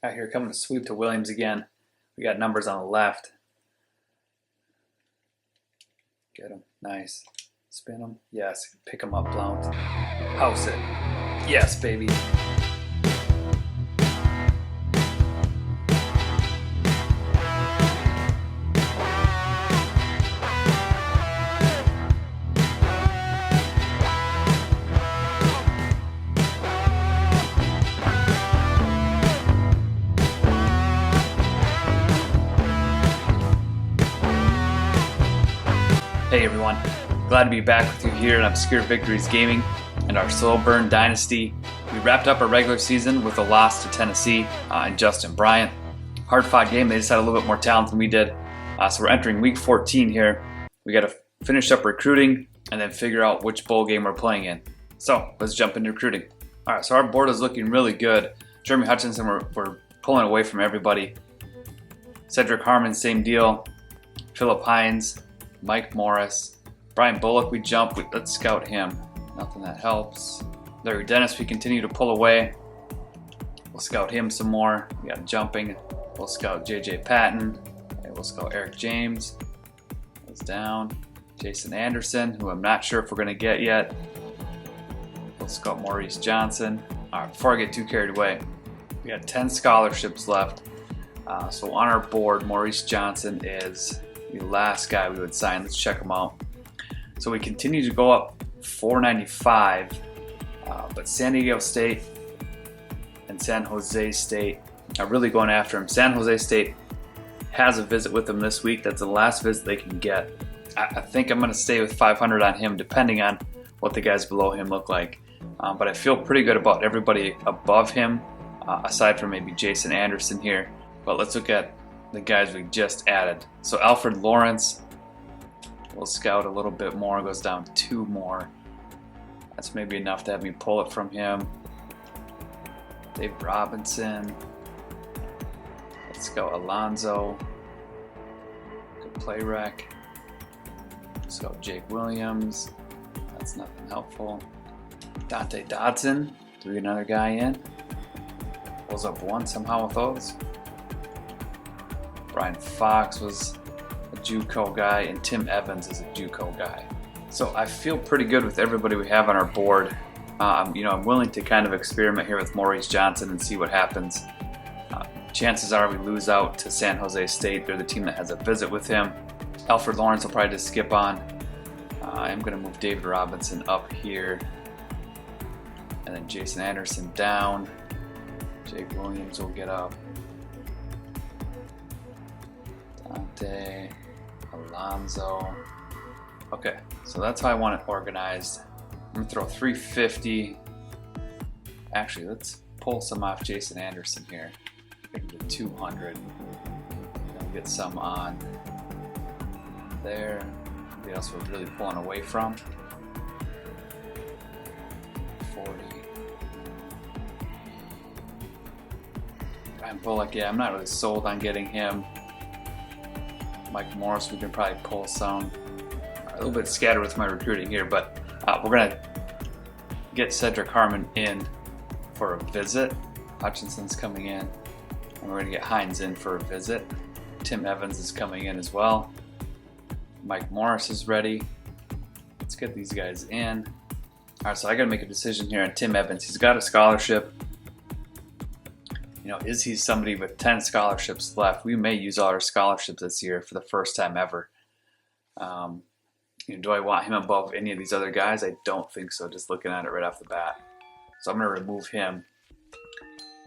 Out here coming to sweep to Williams again. We got numbers on the left. Get him. Nice. Spin him. Yes. Pick him up, Blount. House it. Yes, baby. Hey everyone, glad to be back with you here at Obscure Victories Gaming and our slow burn Dynasty. We wrapped up our regular season with a loss to Tennessee and Justin Bryant. Hard fought game, they just had a little bit more talent than we did. So we're entering week 14 here. We got to finish up recruiting and then figure out which bowl game we're playing in. So let's jump into recruiting. All right, so our board is looking really good. Jeremy Hutchinson, we're pulling away from everybody. Cedric Harmon, same deal. Philip Hines, Mike Morris, Brian Bullock, we jump, let's scout him. Nothing that helps. Larry Dennis, we continue to pull away. We'll scout him some more. We got jumping. We'll scout JJ Patton. Okay, we'll scout Eric James. Goes down. Jason Anderson, who I'm not sure if we're going to get yet. We'll scout Maurice Johnson. All right, before I get too carried away, we got 10 scholarships left. So on our board, Maurice Johnson is the last guy we would sign. Let's check him out. So we continue to go up $4.95, but San Diego State and San Jose State are really going after him. San Jose State has a visit with him this week. That's the last visit they can get. I think I'm going to stay with 500 on him, depending on what the guys below him look like. But I feel pretty good about everybody above him, aside from maybe Jason Anderson here. But let's look at the guys we just added. So Alfred Lawrence, we'll scout a little bit more, goes down 2 more. That's maybe enough to have me pull it from him. Dave Robinson, let's go Alonzo, good play rec. Let's go Jake Williams, that's nothing helpful. Dante Dodson, do we get another guy in? Pulls up 1 somehow with those. Brian Fox was a JUCO guy, and Tim Evans is a JUCO guy. So I feel pretty good with everybody we have on our board. I'm willing to kind of experiment here with Maurice Johnson and see what happens. Chances are we lose out to San Jose State. They're the team that has a visit with him. Alfred Lawrence will probably just skip on. I'm going to move David Robinson up here. And then Jason Anderson down. Jake Williams will get up. Dante, Alonzo. Okay, so that's how I want it organized. I'm going to throw 350. Actually, let's pull some off Jason Anderson here. Make it 200. I'll get some on there. Anybody else we're really pulling away from? 40. Brian Bullock, yeah, I'm not really sold on getting him. Mike Morris, we can probably pull some. A little bit scattered with my recruiting here, but we're going to get Cedric Harmon in for a visit. Hutchinson's coming in, and we're going to get Hines in for a visit. Tim Evans is coming in as well. Mike Morris is ready. Let's get these guys in. All right, so I got to make a decision here on Tim Evans. He's got a scholarship. Is he somebody with 10 scholarships left? We may use all our scholarships this year for the first time ever. Do I want him above any of these other guys? I don't think so, just looking at it right off the bat. So I'm going to remove him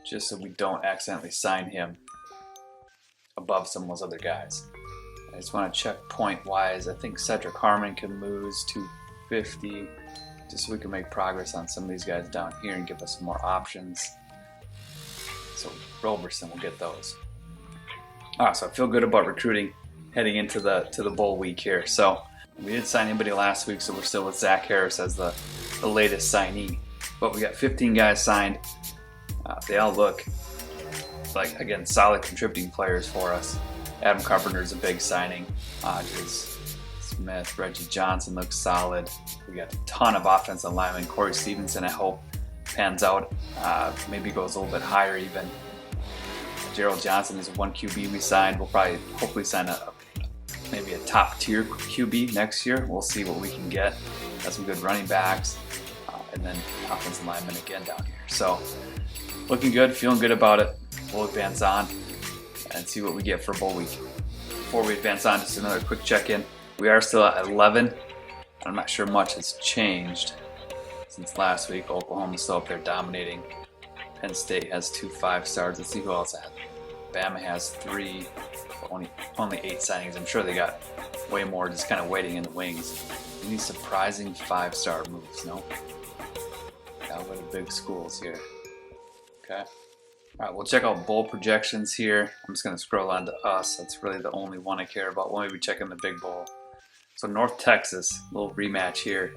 just so we don't accidentally sign him above some of those other guys. I just want to check point-wise. I think Cedric Harmon can lose 250 just so we can make progress on some of these guys down here and give us some more options. So Roberson will get those. So I feel good about recruiting heading into the bowl week here. So we didn't sign anybody last week, so we're still with Zach Harris as the latest signee. But we got 15 guys signed. They all look like, again, solid contributing players for us. Adam Carpenter's a big signing. Hodges, Smith, Reggie Johnson looks solid. We got a ton of offensive linemen. Corey Stevenson, I hope, pans out. Maybe goes a little bit higher even. Gerald Johnson is one QB we signed. We'll probably hopefully sign maybe a top tier QB next year. We'll see what we can get. Got some good running backs, and then offensive linemen again down here. So looking good, feeling good about it. We'll advance on and see what we get for bowl week. Before we advance on, just another quick check-in. We are still at 11. I'm not sure much has changed since last week. Oklahoma's still up there dominating. Penn State has 2 5-stars. Let's see who else has. Bama has 3, but only 8 signings. I'm sure they got way more just kind of waiting in the wings. Any surprising 5-star moves? No? Got a lot of big schools here. Okay. All right, we'll check out bowl projections here. I'm just going to scroll on to us. That's really the only one I care about. We'll maybe check in the big bowl. So North Texas, little rematch here.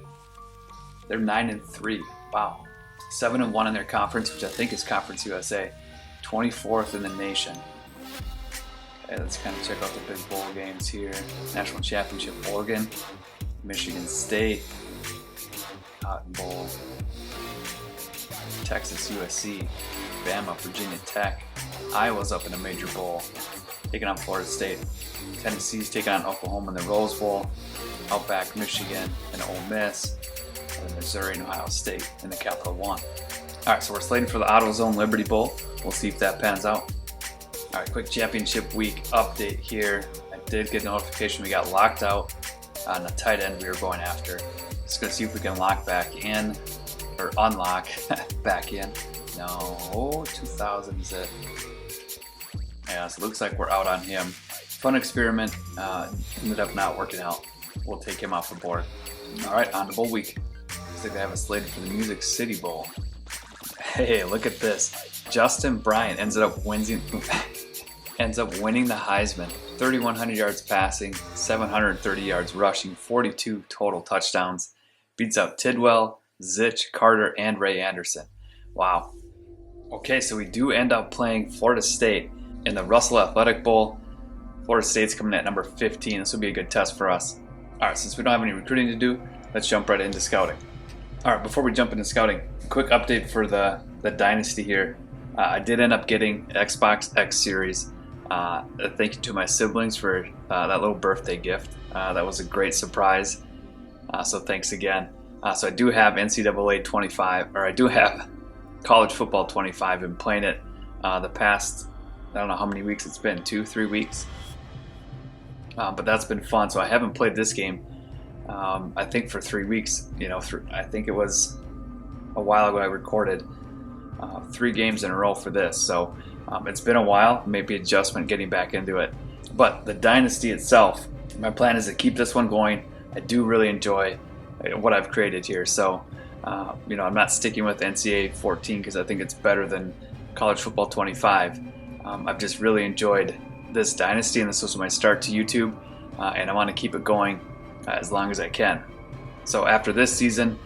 They're 9-3. Wow. 7-1 in their conference, which I think is Conference USA. 24th in the nation. Okay, let's kind of check out the big bowl games here. National Championship, Oregon, Michigan State, Cotton Bowl, Texas USC, Bama, Virginia Tech. Iowa's up in a major bowl, taking on Florida State. Tennessee's taking on Oklahoma in the Rose Bowl. Outback, Michigan, and Ole Miss. And then Missouri and Ohio State in the Capital One. All right, so we're slated for the AutoZone Liberty Bowl. We'll see if that pans out. All right, quick championship week update here. I did get a notification we got locked out on the tight end we were going after. Just gonna see if we can lock back in, or unlock back in. No, 2000's it. Yeah, so it looks like we're out on him. Fun experiment, ended up not working out. We'll take him off the board. All right, on to bowl week. Looks like they have us slated for the Music City Bowl. Hey, look at this. Justin Bryant ends up winning the Heisman. 3,100 yards passing, 730 yards rushing, 42 total touchdowns. Beats out Tidwell, Zitch, Carter, and Ray Anderson. Wow. Okay, so we do end up playing Florida State in the Russell Athletic Bowl. Florida State's coming at number 15. This will be a good test for us. All right, since we don't have any recruiting to do, let's jump right into scouting. All right, before we jump into scouting, quick update for the Dynasty here. I did end up getting Xbox X Series. Thank you to my siblings for that little birthday gift. That was a great surprise. So thanks again. So I do have NCAA 25, or I do have College Football 25. Been playing it the past, I don't know how many weeks it's been, 2-3 weeks. But that's been fun. So I haven't played this game, I think for 3 weeks. I think it was a while ago I recorded 3 games in a row for this. So it's been a while, maybe adjustment getting back into it. But the Dynasty itself, my plan is to keep this one going. I do really enjoy what I've created here. So, I'm not sticking with NCAA 14 because I think it's better than College Football 25. I've just really enjoyed this Dynasty, and this was my start to YouTube, and I want to keep it going as long as I can. So after this season,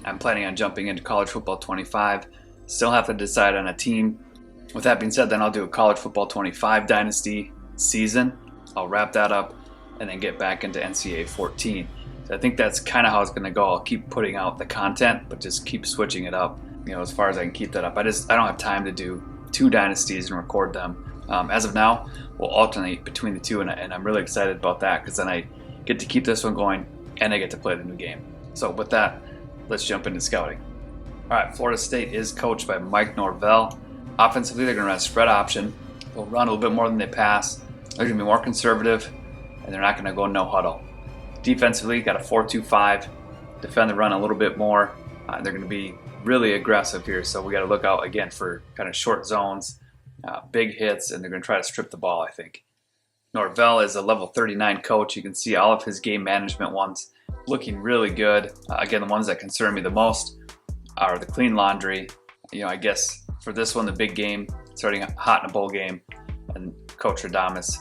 I'm planning on jumping into College Football 25. Still have to decide on a team. With that being said, then I'll do a College Football 25 Dynasty season. I'll wrap that up and then get back into NCAA 14. So I think that's kind of how it's going to go. I'll keep putting out the content, but just keep switching it up, as far as I can keep that up. I don't have time to do 2 Dynasties and record them. As of now, we'll alternate between the 2, and I'm really excited about that because then I get to keep this one going and I get to play the new game. So with that, let's jump into scouting. All right, Florida State is coached by Mike Norvell. Offensively, they're going to run spread option. They'll run a little bit more than they pass. They're going to be more conservative, and they're not going to go no huddle. Defensively, got a 4-2-5. Defend the run a little bit more. They're going to be really aggressive here, so we got to look out again for kind of short zones, big hits, and they're going to try to strip the ball, I think. Norvell is a level 39 coach. You can see all of his game management ones looking really good. Again, the ones that concern me the most are the clean laundry. I guess for this one, the big game, starting hot in a bowl game, and Coach Radames,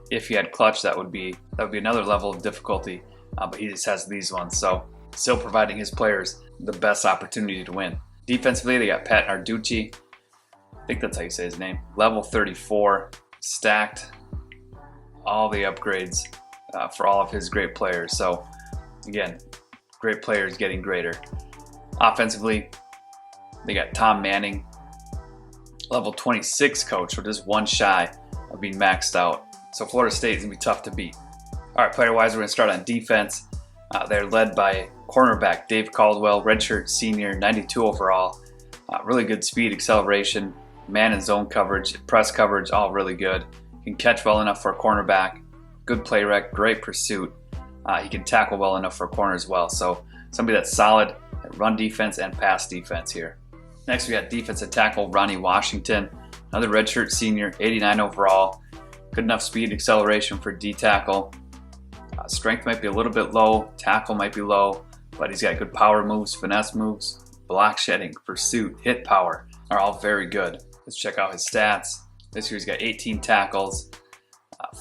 if he had clutch, that would be another level of difficulty. But he just has these ones, so still providing his players the best opportunity to win. Defensively, they got Pat Narducci. I think that's how you say his name. Level 34, stacked. All the upgrades for all of his great players. So again, great players getting greater. Offensively, they got Tom Manning. level 26 coach, so just one shy of being maxed out. So Florida State is going to be tough to beat. All right, player-wise, we're going to start on defense. They're led by cornerback Dave Caldwell, redshirt senior, 92 overall. Really good speed, acceleration, man and zone coverage, press coverage, all really good. Can catch well enough for a cornerback. Good play rec, great pursuit. He can tackle well enough for a corner as well. So somebody that's solid at run defense and pass defense here. Next, we got defensive tackle Ronnie Washington, another redshirt senior, 89 overall. Good enough speed, acceleration for D tackle. Strength might be a little bit low, tackle might be low, but he's got good power moves, finesse moves, block shedding, pursuit, hit power are all very good. Let's check out his stats. This year he's got 18 tackles,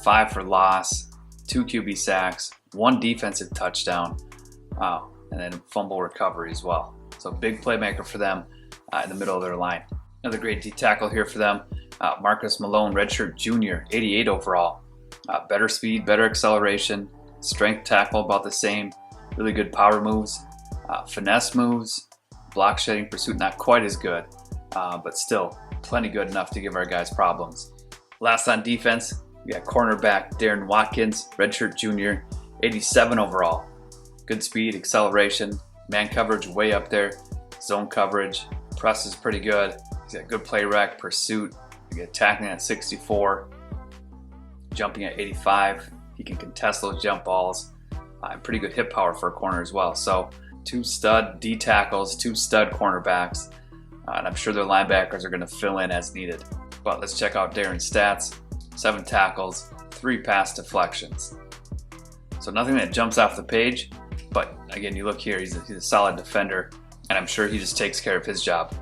5 for loss, 2 QB sacks, 1 defensive touchdown, and then fumble recovery as well. So big playmaker for them in the middle of their line. Another great D tackle here for them, Marcus Malone, redshirt junior, 88 overall. Better speed, better acceleration, strength tackle about the same, really good power moves, finesse moves, block shedding, pursuit not quite as good, but still plenty good enough to give our guys problems. Last on defense, we got cornerback Darren Watkins, redshirt junior, 87 overall. Good speed, acceleration, man coverage way up there, zone coverage, press is pretty good. He's got good play rec, pursuit, you get tackling at 64, jumping at 85. He can contest those jump balls, and pretty good hip power for a corner as well. So 2 stud D tackles, 2 stud cornerbacks, and I'm sure their linebackers are going to fill in as needed. But let's check out Darren's stats. 7 tackles, 3 pass deflections. So nothing that jumps off the page, but again, you look here, he's a solid defender, and I'm sure he just takes care of his job.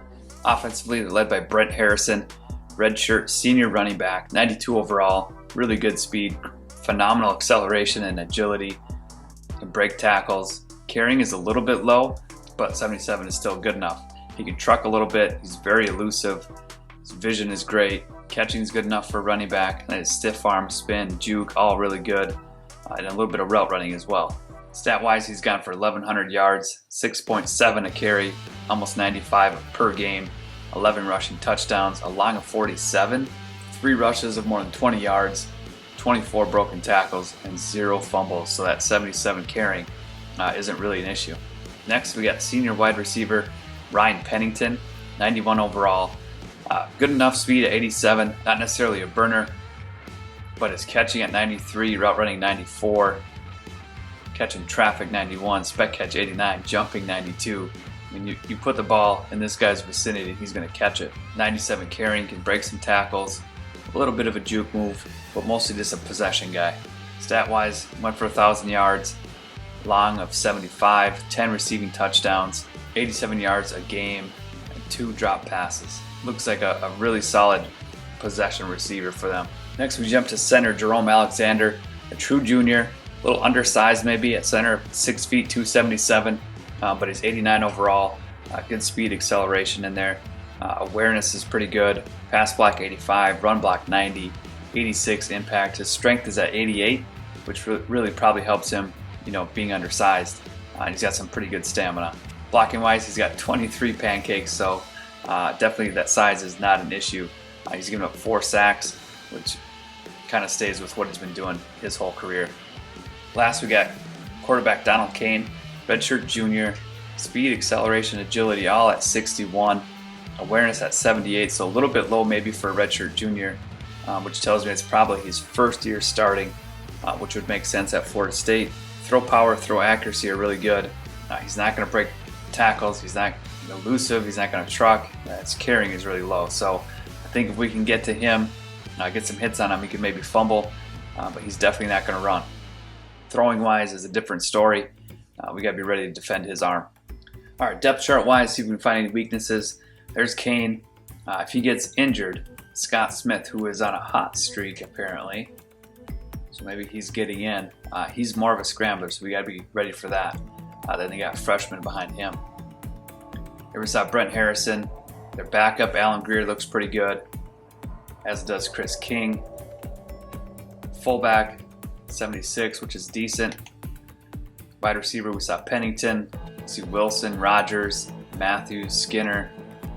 Offensively, they're led by Brent Harrison, redshirt senior running back, 92 overall, really good speed, phenomenal acceleration and agility, can break tackles. Carrying is a little bit low, but 77 is still good enough. He can truck a little bit, he's very elusive, his vision is great, catching is good enough for running back, and his stiff arm, spin, juke, all really good, and a little bit of route running as well. Stat-wise, he's gone for 1,100 yards, 6.7 a carry, almost 95 per game, 11 rushing touchdowns, a long of 47, 3 rushes of more than 20 yards, 24 broken tackles, and 0 fumbles, so that 77 carrying isn't really an issue. Next, we got senior wide receiver Ryan Pennington, 91 overall. Good enough speed at 87, not necessarily a burner, but his catching at 93, route running 94, catching traffic 91, spec catch 89, jumping 92. I mean, you put the ball in this guy's vicinity, he's going to catch it. 97 carrying, can break some tackles, a little bit of a juke move, but mostly just a possession guy. Stat-wise, went for 1,000 yards, long of 75, 10 receiving touchdowns, 87 yards a game, and 2 drop passes. Looks like a really solid possession receiver for them. Next, we jump to center Jerome Alexander, a true junior, a little undersized maybe at center, 6 feet 277, but he's 89 overall. Good speed, acceleration in there. Awareness is pretty good. Pass block 85, run block 90, 86 impact. His strength is at 88, which really probably helps him, being undersized. And he's got some pretty good stamina. Blocking wise, he's got 23 pancakes, so definitely that size is not an issue. He's given up 4 sacks, which kind of stays with what he's been doing his whole career. Last, we got quarterback Donald Kane, redshirt junior, speed, acceleration, agility, all at 61, awareness at 78, so a little bit low maybe for a redshirt junior, which tells me it's probably his first year starting, which would make sense at Florida State. Throw power, throw accuracy are really good. He's not going to break tackles, he's not elusive, he's not going to truck. His carrying is really low, so I think if we can get to him, get some hits on him, he could maybe fumble, but he's definitely not going to run. Throwing wise is a different story. We got to be ready to defend his arm. All right, depth chart wise, see if we can find any weaknesses. There's Kane. If he gets injured, Scott Smith, who is on a hot streak apparently, so maybe he's getting in. He's more of a scrambler, so we got to be ready for that. Then they got freshmen behind him. Here we saw Brent Harrison. Their backup, Alan Greer, looks pretty good, as does Chris King. Fullback, 76, which is decent. Wide receiver, we saw Pennington. We see Wilson, Rogers, Matthews, Skinner.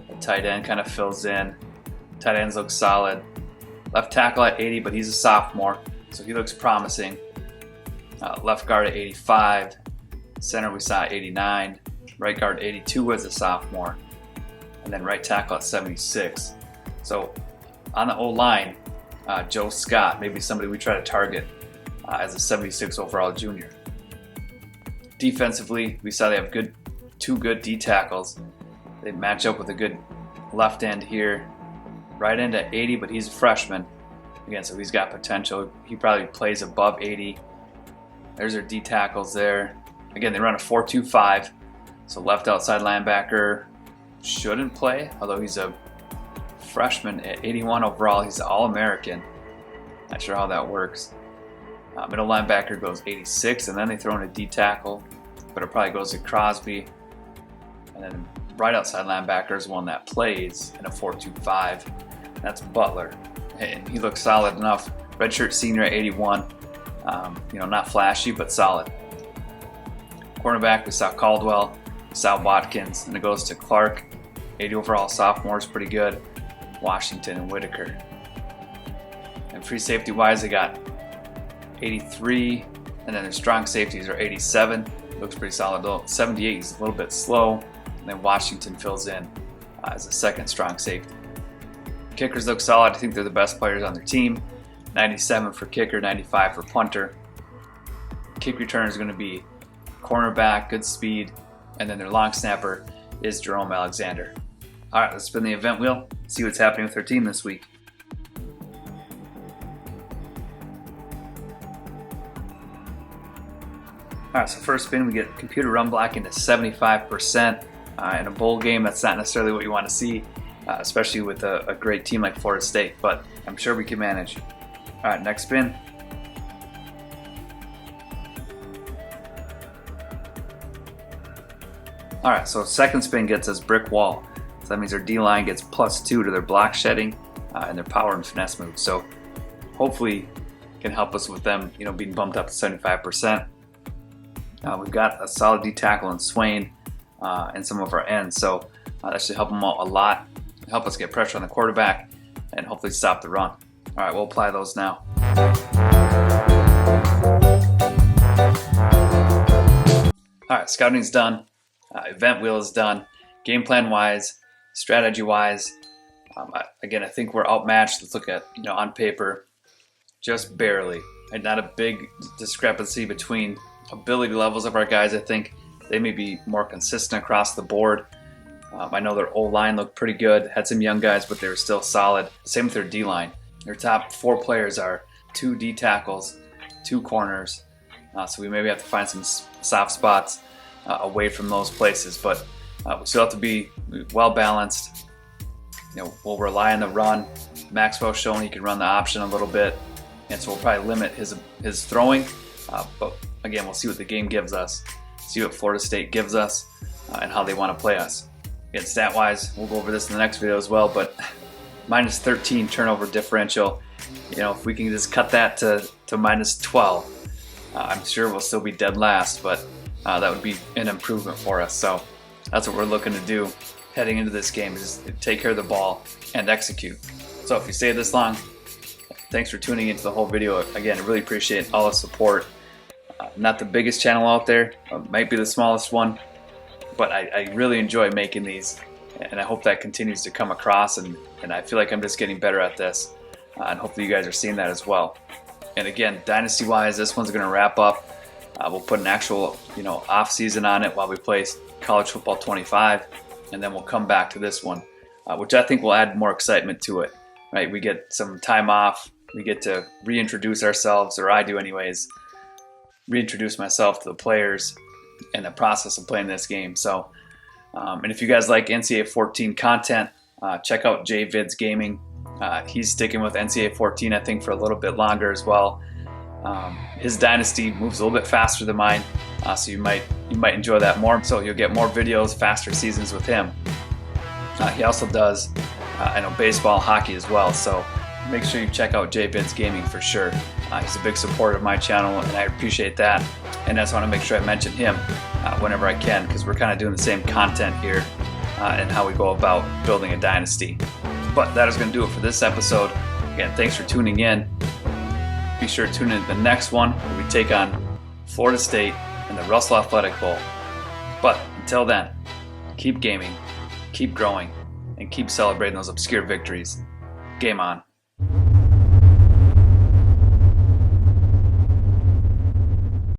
The tight end kind of fills in. Tight ends look solid. Left tackle at 80, but he's a sophomore, so he looks promising. Left guard at 85. Center we saw at 89. Right guard 82 as a sophomore. And then right tackle at 76. So on the O-line, Joe Scott, maybe somebody we try to target as a 76 overall junior. Defensively, we saw they have two good D tackles. They match up with a good left end here. Right end at 80, but he's a freshman. Again, so he's got potential. He probably plays above 80. There's their D tackles there. Again, they run a 4-2-5. So left outside linebacker shouldn't play, although he's a freshman at 81 overall. He's an All-American. Not sure how that works. Middle linebacker goes 86, and then they throw in a D tackle, but it probably goes to Crosby. And then right outside linebacker is one that plays in a 4-2-5. That's Butler. And he looks solid enough. Redshirt senior at 81. Not flashy, but solid. Cornerback, we saw Caldwell, we saw Watkins, and it goes to Clark. 80 overall sophomore is pretty good. Washington and Whitaker. And free safety wise, they got 83, and then their strong safeties are 87. Looks pretty solid though. 78 is a little bit slow, and then Washington fills in as a second strong safety. Kickers look solid. I think they're the best players on their team. 97 for kicker, 95 for punter. Kick returner is going to be cornerback, good speed, and then their long snapper is Jerome Alexander. All right, let's spin the event wheel, see what's happening with our team this week. All right, so first spin, we get computer run blocking to 75%. In a bowl game, that's not necessarily what you want to see, especially with a great team like Florida State, but I'm sure we can manage. All right, next spin. All right, so second spin gets us brick wall. So that means our D-line gets +2 to their block shedding and their power and finesse moves. So hopefully can help us with them, being bumped up to 75%. We've got a solid D tackle in Swain and some of our ends. So that should help them out a lot, help us get pressure on the quarterback, and hopefully stop the run. All right, we'll apply those now. All right, scouting's done. Event wheel is done. Game plan wise, strategy wise, again, I think we're outmatched. Let's look at, on paper, just barely. And not a big discrepancy between ability levels of our guys. I think they may be more consistent across the board. I know their O-line looked pretty good. Had some young guys, but they were still solid. Same with their D-line. Their top 4 players are 2 D tackles, 2 corners. So we maybe have to find some soft spots away from those places, but we still have to be well balanced. We'll rely on the run. Maxwell's shown he can run the option a little bit, and so we'll probably limit his throwing. But again, we'll see what the game gives us, see what Florida State gives us, and how they want to play us. Again, stat-wise, we'll go over this in the next video as well, but -13 turnover differential. If we can just cut that to -12, I'm sure we'll still be dead last, but that would be an improvement for us. So that's what we're looking to do heading into this game, is take care of the ball and execute. So if you stayed this long, thanks for tuning into the whole video. Again, I really appreciate all the support. Not the biggest channel out there, might be the smallest one, but I really enjoy making these, and I hope that continues to come across, and I feel like I'm just getting better at this, and hopefully you guys are seeing that as well. And again, dynasty wise, this one's going to wrap up. We'll put an actual off season on it while we play College Football 25, and then we'll come back to this one, which I think will add more excitement to it. Right, we get some time off, we get to reintroduce ourselves, or I do anyways, reintroduce myself to the players and the process of playing this game. So, and if you guys like NCAA 14 content, check out JVids Gaming. He's sticking with NCAA 14, I think, for a little bit longer as well. His Dynasty moves a little bit faster than mine, so you might enjoy that more. So you'll get more videos, faster seasons with him. He also does, baseball, hockey as well. So make sure you check out JVids Gaming for sure. He's a big supporter of my channel, and I appreciate that. And I just want to make sure I mention him whenever I can, because we're kind of doing the same content here and how we go about building a dynasty. But that is going to do it for this episode. Again, thanks for tuning in. Be sure to tune in to the next one where we take on Florida State in the Russell Athletic Bowl. But until then, keep gaming, keep growing, and keep celebrating those obscure victories. Game on.